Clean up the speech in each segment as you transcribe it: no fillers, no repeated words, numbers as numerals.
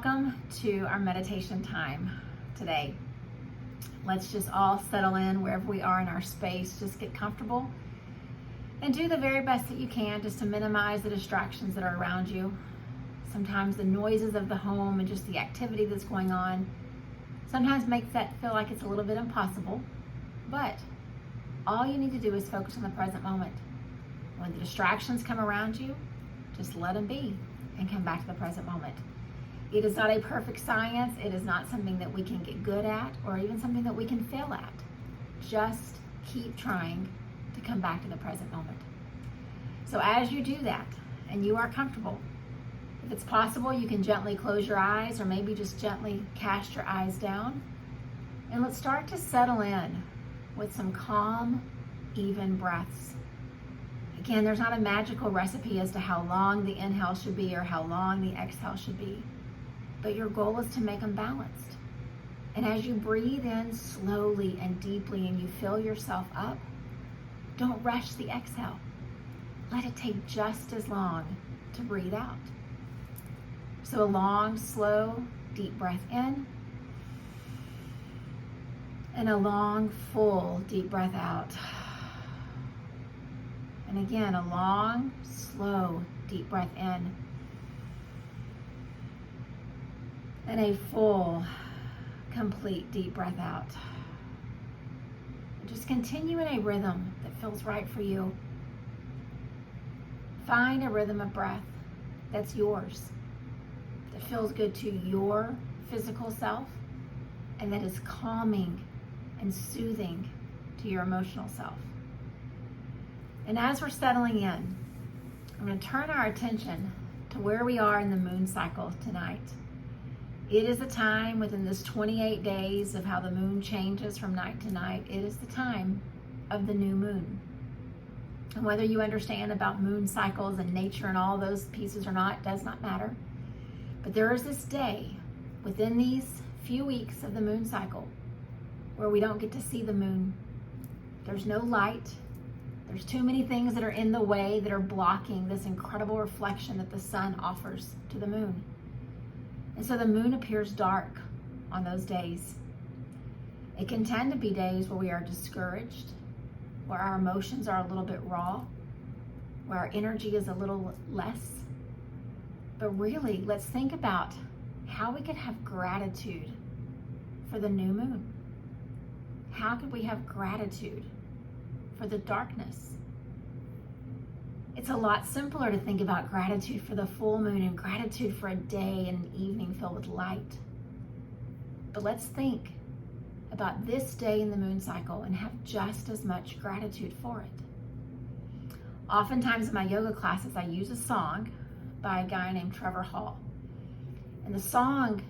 Welcome to our meditation time today. Let's just all settle in wherever we are in our space. Just get comfortable and do the very best that you can just to minimize the distractions that are around you. Sometimes the noises of the home and just the activity that's going on sometimes makes that feel like it's a little bit impossible, but all you need to do is focus on the present moment. When the distractions come around you, just let them be and come back to the present moment. It is not a perfect science. It is not something that we can get good at or even something that we can fail at. Just keep trying to come back to the present moment. So as you do that and you are comfortable, if it's possible, you can gently close your eyes or maybe just gently cast your eyes down. And let's start to settle in with some calm, even breaths. Again, there's not a magical recipe as to how long the inhale should be or how long the exhale should be. But your goal is to make them balanced. And as you breathe in slowly and deeply and you fill yourself up, don't rush the exhale. Let it take just as long to breathe out. So a long, slow, deep breath in. And a long, full, deep breath out. And again, a long, slow, deep breath in. And a full, complete deep breath out. Just continue in a rhythm that feels right for you. Find a rhythm of breath that's yours, that feels good to your physical self, and that is calming and soothing to your emotional self. And as we're settling in, I'm going to turn our attention to where we are in the moon cycle tonight. It is a time within this 28 days of how the moon changes from night to night. It is the time of the new moon. And whether you understand about moon cycles and nature and all those pieces or not, does not matter. But there is this day within these few weeks of the moon cycle where we don't get to see the moon. There's no light. There's too many things that are in the way that are blocking this incredible reflection that the sun offers to the moon. And so the moon appears dark on those days. It can tend to be days where we are discouraged, where our emotions are a little bit raw, where our energy is a little less. But really, let's think about how we could have gratitude for the new moon. How could we have gratitude for the darkness? It's a lot simpler to think about gratitude for the full moon and gratitude for a day and an evening filled with light. But let's think about this day in the moon cycle and have just as much gratitude for it. Oftentimes in my yoga classes, I use a song by a guy named Trevor Hall. And the song,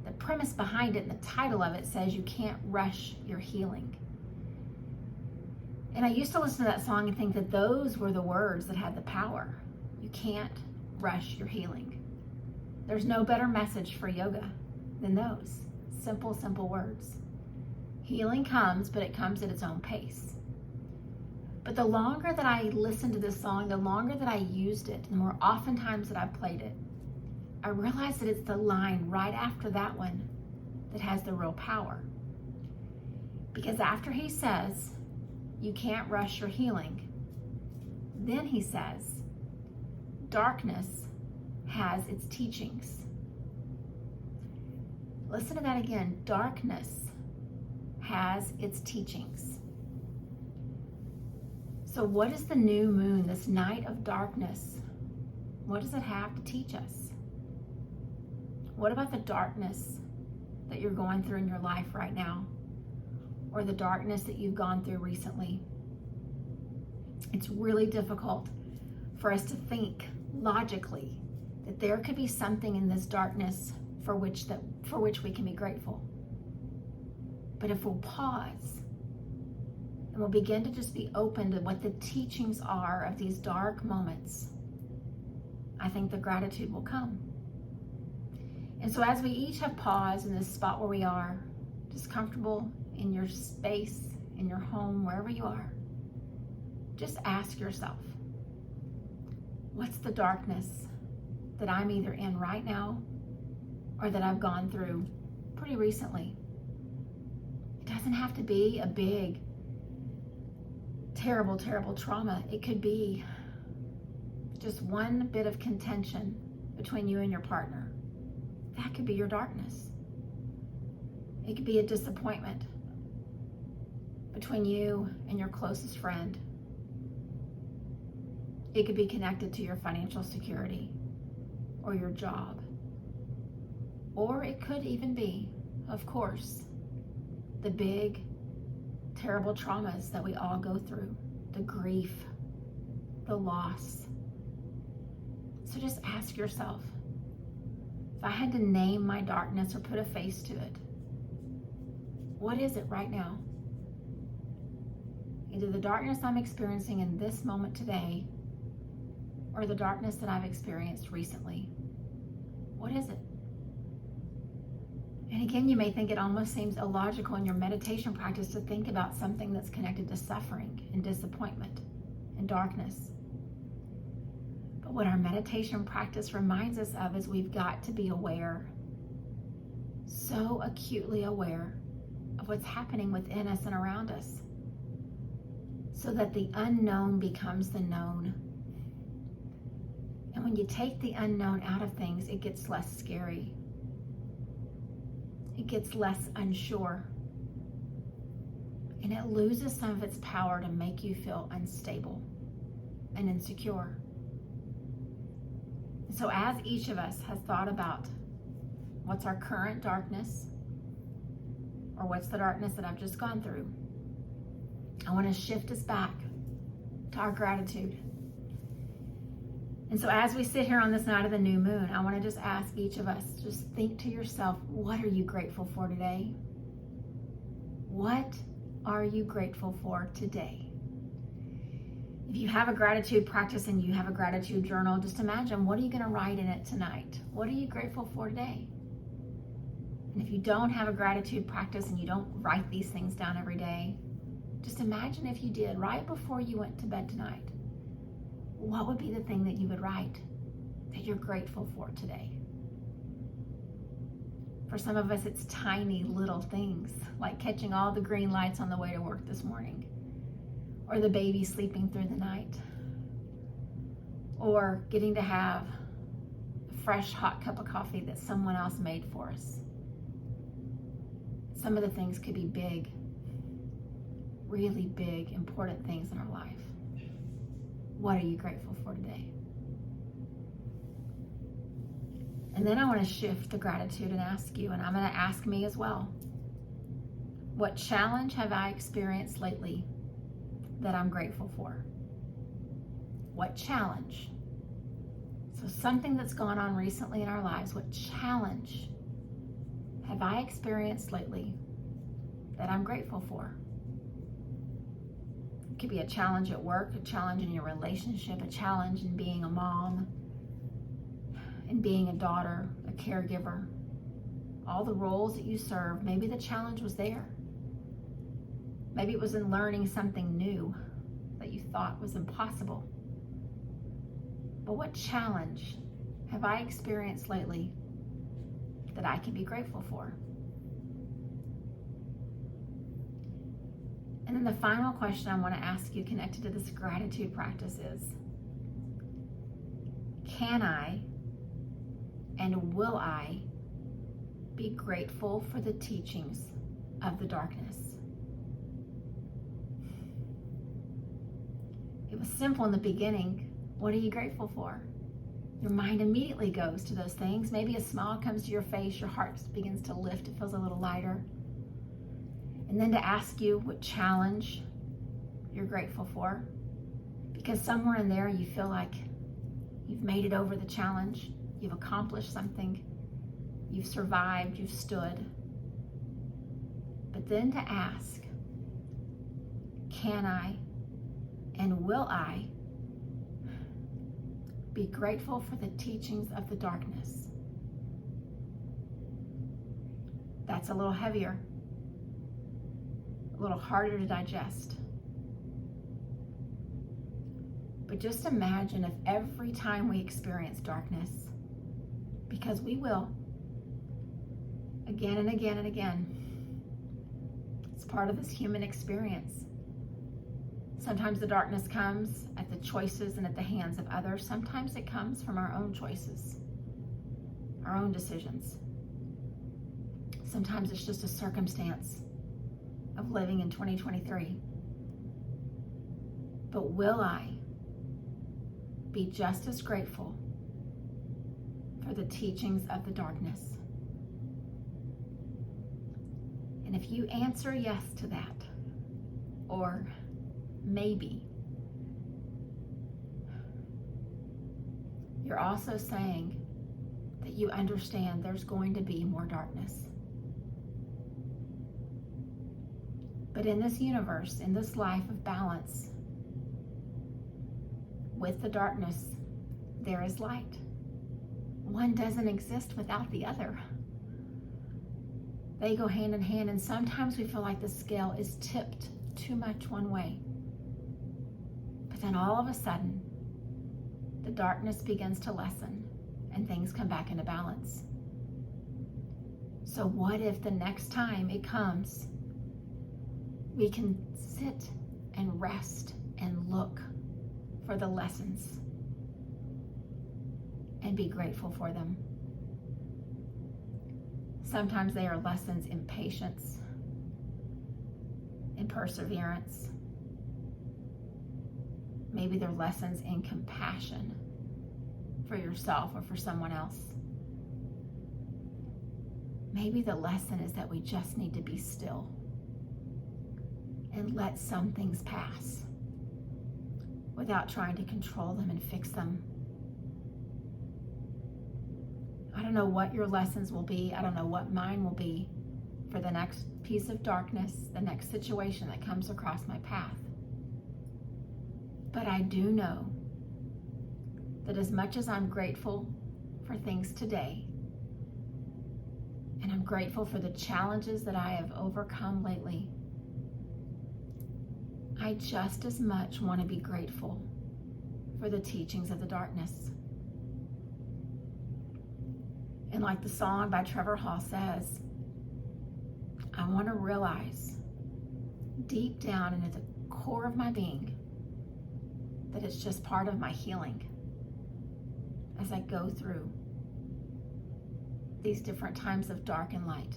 the premise behind it and the title of it says, "You can't rush your healing." And I used to listen to that song and think that those were the words that had the power. You can't rush your healing. There's no better message for yoga than those simple, simple words. Healing comes, but it comes at its own pace. But the longer that I listened to this song, the longer that I used it, the more oftentimes that I played it, I realized that it's the line right after that one that has the real power. Because after he says, "You can't rush your healing," then he says, "Darkness has its teachings." Listen to that again. Darkness has its teachings. So what is the new moon, this night of darkness? What does it have to teach us? What about the darkness that you're going through in your life right now? Or the darkness that you've gone through recently? It's really difficult for us to think logically that there could be something in this darkness for which we can be grateful. But if we'll pause and we'll begin to just be open to what the teachings are of these dark moments, I think the gratitude will come. And so as we each have paused in this spot where we are, just comfortable in your space, in your home, wherever you are, just ask yourself, what's the darkness that I'm either in right now or that I've gone through pretty recently. It doesn't have to be a big, terrible, terrible trauma. It could be just one bit of contention between you and your partner. That could be your darkness. It could be a disappointment between you and your closest friend. It could be connected to your financial security or your job. Or it could even be, of course, the big, terrible traumas that we all go through, the grief, the loss. So just ask yourself, if I had to name my darkness or put a face to it, what is it right now? Either the darkness I'm experiencing in this moment today, or the darkness that I've experienced recently. What is it? And again, you may think it almost seems illogical in your meditation practice to think about something that's connected to suffering and disappointment and darkness. But what our meditation practice reminds us of is we've got to be aware, so acutely aware of what's happening within us and around us, so that the unknown becomes the known. And when you take the unknown out of things, it gets less scary. It gets less unsure. And it loses some of its power to make you feel unstable and insecure. So as each of us has thought about what's our current darkness, or what's the darkness that I've just gone through, I want to shift us back to our gratitude. And so as we sit here on this night of the new moon, I want to just ask each of us, just think to yourself, what are you grateful for today? What are you grateful for today? If you have a gratitude practice and you have a gratitude journal, just imagine, what are you going to write in it tonight? What are you grateful for today? And if you don't have a gratitude practice and you don't write these things down every day, just imagine if you did right before you went to bed tonight. What would be the thing that you would write that you're grateful for today? For some of us, it's tiny little things, like catching all the green lights on the way to work this morning, or the baby sleeping through the night, or getting to have a fresh hot cup of coffee that someone else made for us. Some of the things could be big, really big, important things in our life. What are you grateful for today? And then I want to shift the gratitude and ask you, and I'm going to ask me as well, what challenge have I experienced lately that I'm grateful for? What challenge? So something that's gone on recently in our lives, what challenge have I experienced lately that I'm grateful for? It could be a challenge at work, a challenge in your relationship, a challenge in being a mom, in being a daughter, a caregiver. All the roles that you serve, maybe the challenge was there. Maybe it was in learning something new that you thought was impossible. But what challenge have I experienced lately that I can be grateful for? And then the final question I want to ask you connected to this gratitude practice is, can I and will I be grateful for the teachings of the darkness? It was simple in the beginning. What are you grateful for? Your mind immediately goes to those things. Maybe a smile comes to your face, your heart begins to lift, it feels a little lighter. And then to ask you what challenge you're grateful for, because somewhere in there you feel like you've made it over the challenge, you've accomplished something, you've survived, you've stood. But then to ask, can I and will I be grateful for the teachings of the darkness? That's a little heavier, a little harder to digest. But just imagine if every time we experience darkness, because we will, again and again and again. It's part of this human experience. Sometimes the darkness comes at the choices and at the hands of others. Sometimes it comes from our own choices, our own decisions. Sometimes it's just a circumstance of living in 2023. But will I be just as grateful for the teachings of the darkness? And if you answer yes to that, or maybe, you're also saying that you understand there's going to be more darkness. But in this universe, in this life of balance, with the darkness, there is light. One doesn't exist without the other. They go hand in hand, and sometimes we feel like the scale is tipped too much one way. But then all of a sudden, the darkness begins to lessen and things come back into balance. So what if the next time it comes, we can sit and rest and look for the lessons and be grateful for them? Sometimes they are lessons in patience, in perseverance. Maybe they're lessons in compassion for yourself or for someone else. Maybe the lesson is that we just need to be still and let some things pass without trying to control them and fix them. I don't know what your lessons will be. I don't know what mine will be for the next piece of darkness, the next situation that comes across my path. But I do know that as much as I'm grateful for things today, and I'm grateful for the challenges that I have overcome lately, I just as much want to be grateful for the teachings of the darkness. And like the song by Trevor Hall says, I want to realize deep down into the core of my being that it's just part of my healing as I go through these different times of dark and light.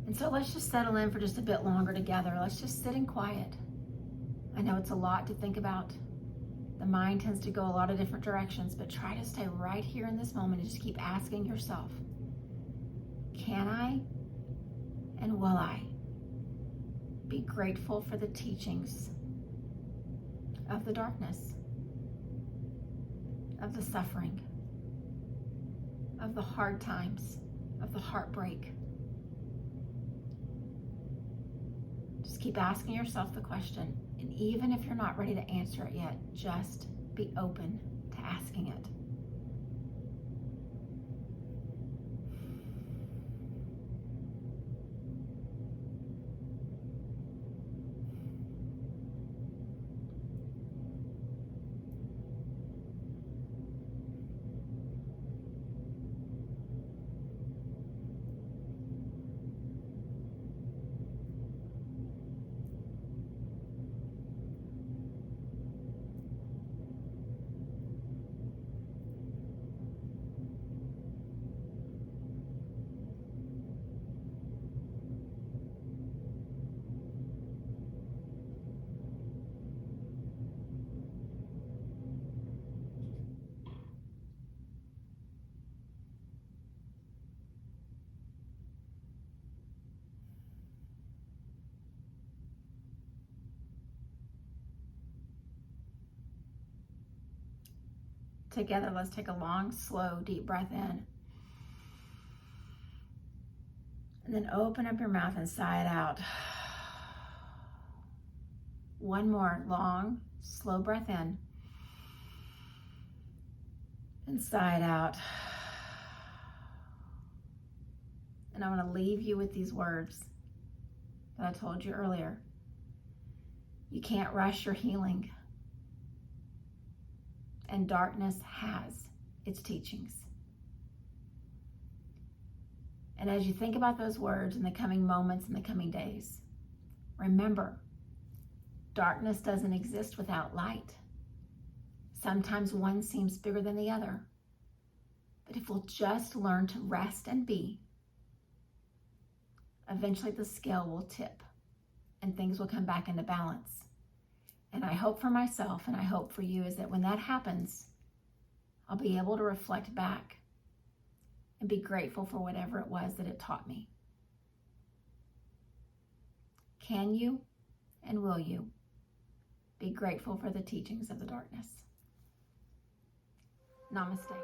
And so let's just settle in for just a bit longer together. Let's just sit in quiet. I know it's a lot to think about. The mind tends to go a lot of different directions, but try to stay right here in this moment and just keep asking yourself, can I and will I be grateful for the teachings of the darkness, of the suffering, of the hard times, of the heartbreak? Just keep asking yourself the question, and even if you're not ready to answer it yet, just be open to asking it. Together, let's take a long, slow, deep breath in. And then open up your mouth and sigh it out. One more long, slow breath in. And sigh it out. And I want to leave you with these words that I told you earlier. You can't rush your healing. And darkness has its teachings. And as you think about those words in the coming moments, in the coming days, remember, darkness doesn't exist without light. Sometimes one seems bigger than the other. But if we'll just learn to rest and be, eventually the scale will tip and things will come back into balance. And I hope for myself, and I hope for you, is that when that happens, I'll be able to reflect back and be grateful for whatever it was that it taught me. Can you and will you be grateful for the teachings of the darkness? Namaste.